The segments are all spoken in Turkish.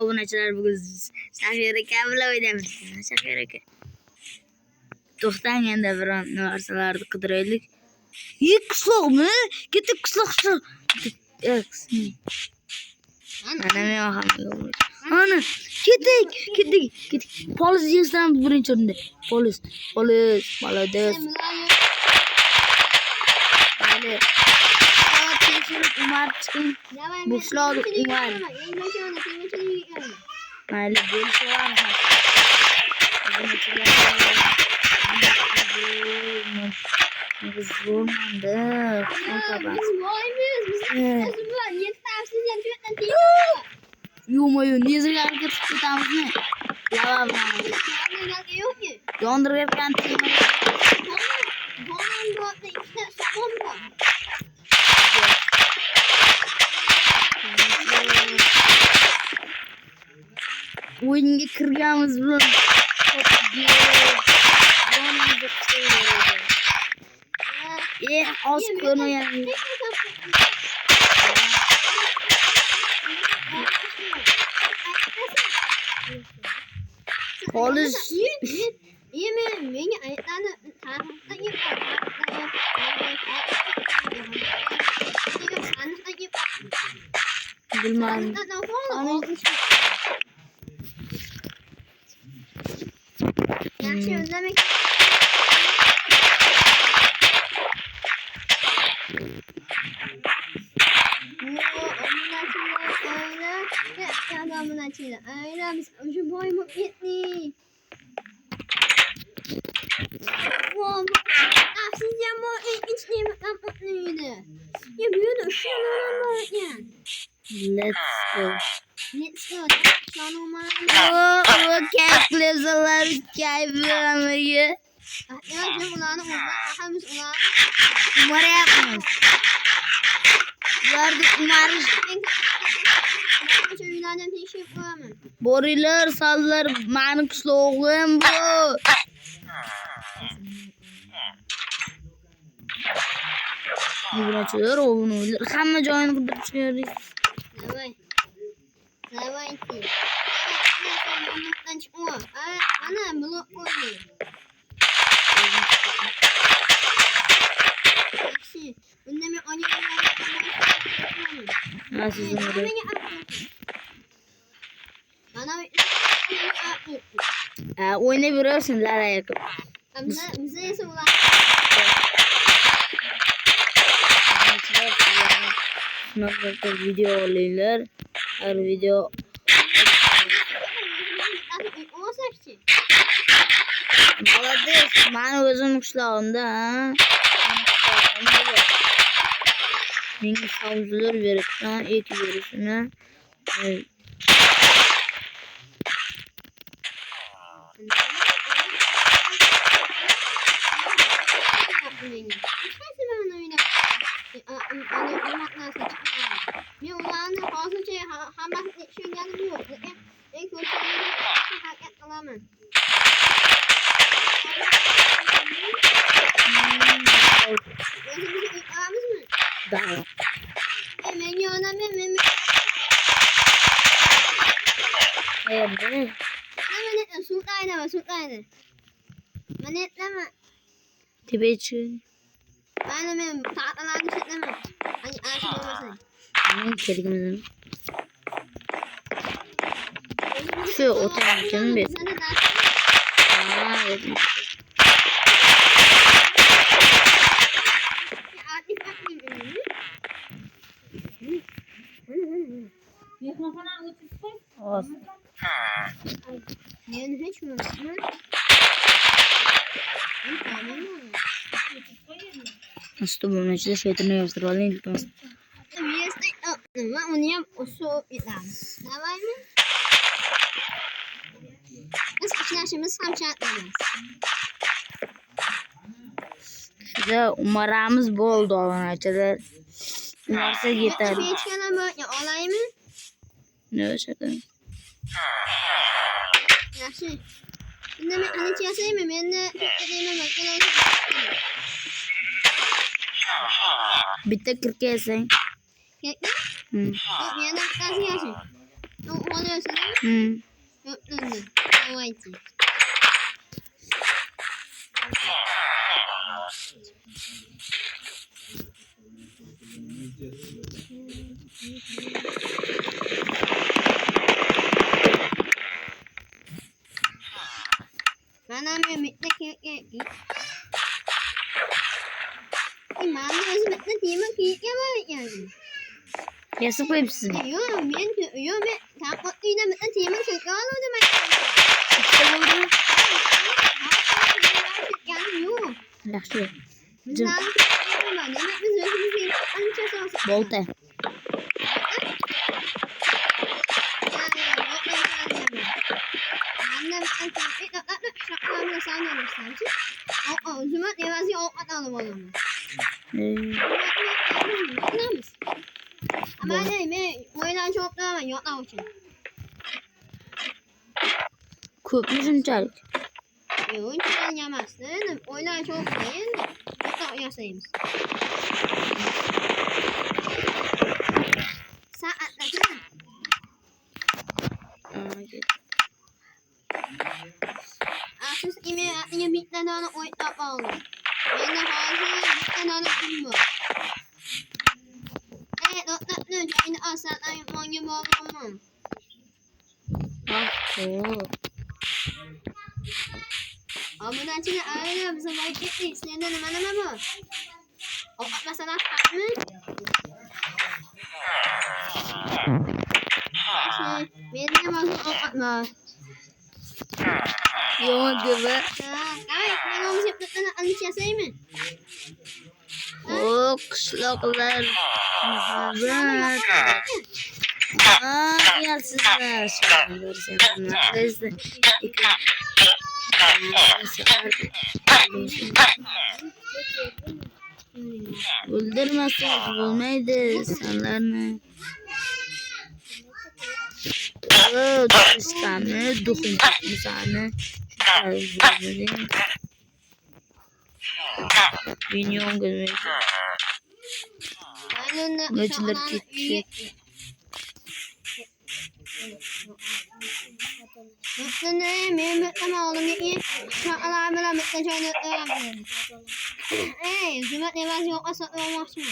Obunachilar bugun Shakir aka bilan o'ynaymiz. Shakir aka. To'xtang endi biron narsalarni qidiraylik. Qishloqmi? Ketib qishloq. Ana men ham. Ana ketdik. Polis yesam birinchi o'rinda. Polis. Молодец. Mayli. Umar chiqing. Boshlar Umar. Mayli bo'lishlar. Biz bo'lmadi. Yo'q, nezga harakat qilib ketamizmi? Yondirayotgan tema. O'yinga kirganmiz bilan oz ko'rmayapmiz. Polis menga aytadi bilmadim. Yaxshi o'zlamak. Aynen biz şu boy mu etni. Wow, aslında bu içli mi kapatıydı. Ya böyle ışınlanma ya. Let's go. Şanoma. Keklezalar kaybedemeyi. Ya sen ulanı hamiz ulan. Numara yapmıyoruz. Gördük numara. Borilar sallar mani qishlog'im bu. Yurachilar o'g'inlar hamma joyini qidirib chiqardik. Davay. Ana blok qo'ydi. Yaxshi. Bunda men o'ynab yurarsin lara yoqib. Biza esa ular shunaqa video olaylar. Har video Молодец. Mani o'zim qishlog'imda, menga savzlar beribsan, ekib berishini. Manetleme. Tibetçi. Ben tahtalarını çetleme. Hani açılmasın. Kelimelerim. Şu otomatik bir. Evet. Olsun. Yani hiç mi? Nasıl bu maçta şeytanı yaptıralım ilk başta. Onu yap usul ilan. Davay mı? Biz arkadaşımız ham çatlarız. Şurada umarımız bol dolanacaklar. Umarsa yeter. Bir içkana böyle olay mı? Ne şaka? Yaxshi. Bunda men ana chiyasaymi? Meni deyman bakkalar. Bitta kirkaysan. Ketdi? Yo'q, meni qasi yaxshi. oluyorsun değil mi? Hı. Öptündü. Hava için. Mana mẹ mẹ cái má nó sẽ mẹ nó tìm cái vậy nhỉ? Yasık koyayım sizin. Yo mẹ thằng con đi nó mẹ nó tìm sự đó luôn đó mày. İşte oldu. Yo. Yaxşı. Mình làm cái mà nếu mẹ nó dưới cái gì ăn cho sao? Bolta. Annem et şapkamla sana gösterdi. Zümat evazi o atalım oğlum. Ama ne oyundan çok da yok da için. Köpmüşüm çarık. Oyun için yemezsin. Oyundan çok değil. Yok da yasayım. Saatlasın. Asus ime artinya bir tane oyun yapalım. Ben de fazla bir tane oyun var. Evet, doktor yine aslan ayıpmanı bağlamam. Ako. Bundan için öyle bize vakit ettik. Senden hemen ama. O mesela tatlı. Benim ağzım o atma. Yoğun gibi. Ay, ben onu yaptıklarını anlayacağım mi? O kışlaklar. Evet. Yersizler. Neyse. Öldürmezseniz bulmaydı sanlarını. Kıskanı, dokun kıskanı. Minyon gözü. Geçilir küçük. Ne Mehmet ama oğlum ya. Şu alarmına Mehmet canı Zümet ne var yok asıl olmaz mı?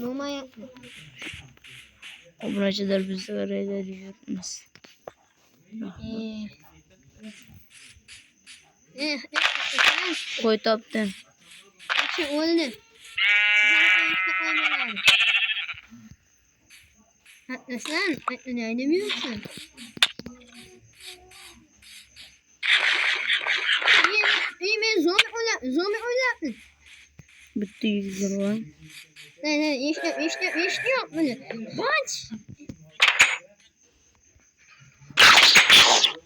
Mama yaptı. O bırakılar bizi oraya düşürmez. Koy taptın. Oldu. Hatta sen ne oynamıyorsun? İyi ben zombi oynattın. Bitti yüzler var. Ne işte yok bunu. Kaç.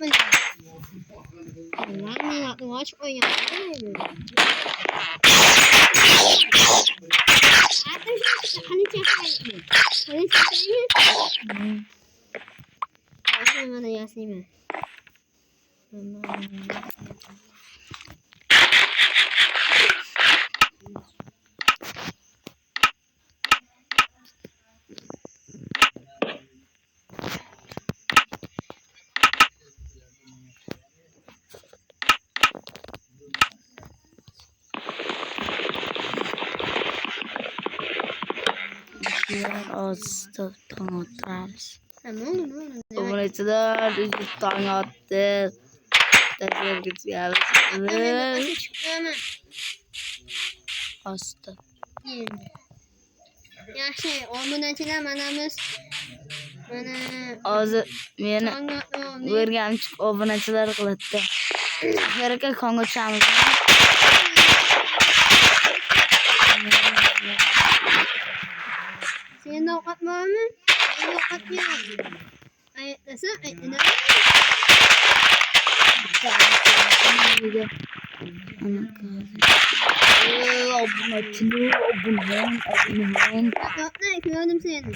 Ben ne yaptım? Aç oynattım. Hani çekmeyin. Hani çekmeyin. Aslında bana yazayım. Az tanıtırız. Ne oldu? O bırakılar üç tane attı. Teşekkür gittiler. Hemen çıktı hemen. Hasta. Ya onun içine manamız Ağzı beni vergenç o bırakılar kılıttı. Gerek Kongo çamlı. Senin avukat var mı? Benim avukat yok. Ayetlesin ayetlesin. Abone gördüm seni.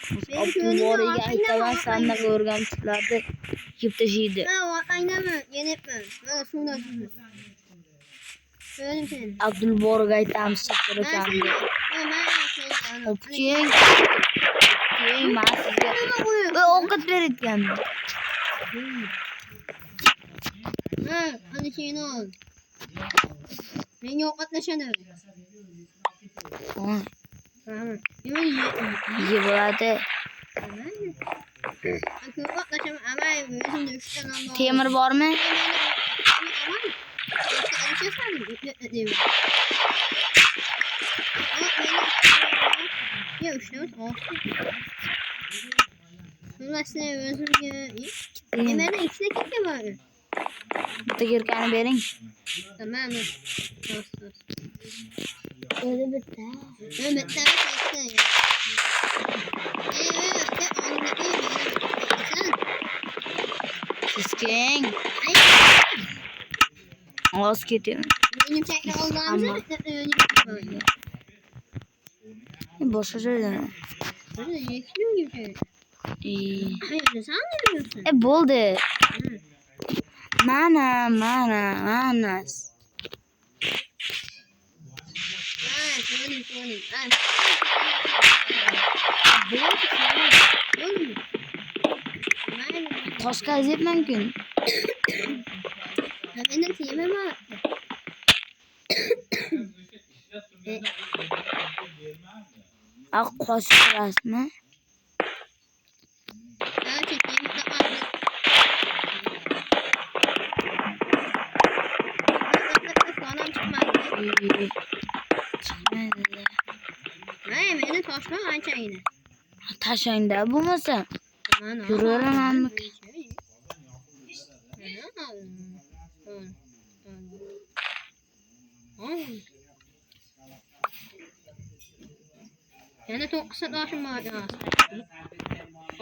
Abdulboriga aytaman, sandaqa o'rgamchilarni yeb tashlaydi. Ha, aynaman, yenibman. Mana suvni ochdim. Ko'rdim seni. Abdulboriga aytamiz chaqir ekanini. O'pching. Keyin men sizga ovqat berayotgandim. Ha, ana seni ol. Menga ovqatlashadi. Voy, Tamam. yeb bo'ladi. Temir bormi? Bitta girkani bering. Tamam. O'zi bitta. Siskeng. Oz ketyapman. Boshqa joydan. Bo'ldi. Mana. Toshga azyapman-ku. Qo'shib turasizmi? Meni toshma anchagina. Tashangda bo'lmasa. Yuraverammi? Yana 9 toshim bor.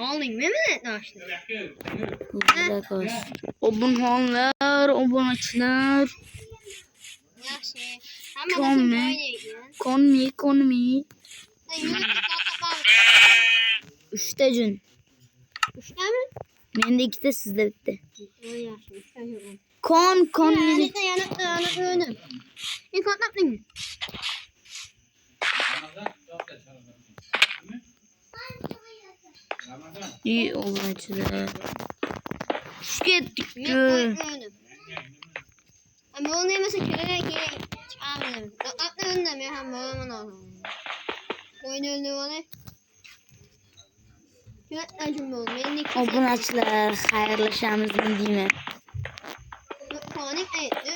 Oldingmi toshni? Obunachilar. Yaxshi. Konmi. 3ta jun. 3tami? Menda 2ta, sizda bitta. Yaxshi. Kon. Yana o'nim. Ko'tapdingmi? Obunachilar. Tushib ketdik-ku. Ama onu yemese kerak chiqamiz. Qatni o'ndan men ham bo'laman hozir. Qo'yni o'ldirib olay. Yo'qajim bo'ldi. Menniki. Obunachilar, xayrlashamizmi deyman. Qo'ning aytdi.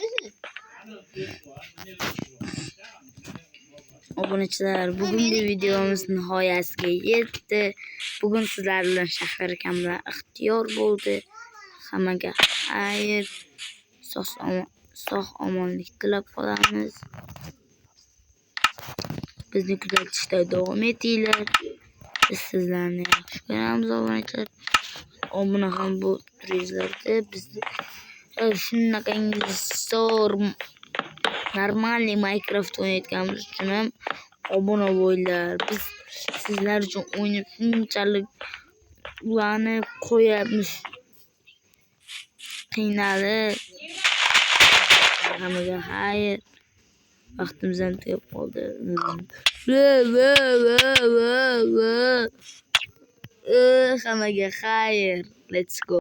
Obunachilar, bugungi videomiz nihoyasiga yetdi. Bugun sizlar bilan Shahar akamlar ixtiyor bo'ldi. Hammaga xayr, sog' omonlik tilab qolamiz. Bizni kuzatishda davom etinglar. Biz sizlarni yaxshi ko'ramiz, obunachilar. Obuna ham bo'lib turinglar-da. Biz shunaqangi normalniy Minecraft o'ynayotganimiz uchun ham obuna bo'linglar. Biz sizlar uchun o'ynab shunchalik ulanib qo'yamiz. Qiynalib. Hammaga xayr. Vaqtimiz ham tugab qoldi. Hammaga xayr. Let's go.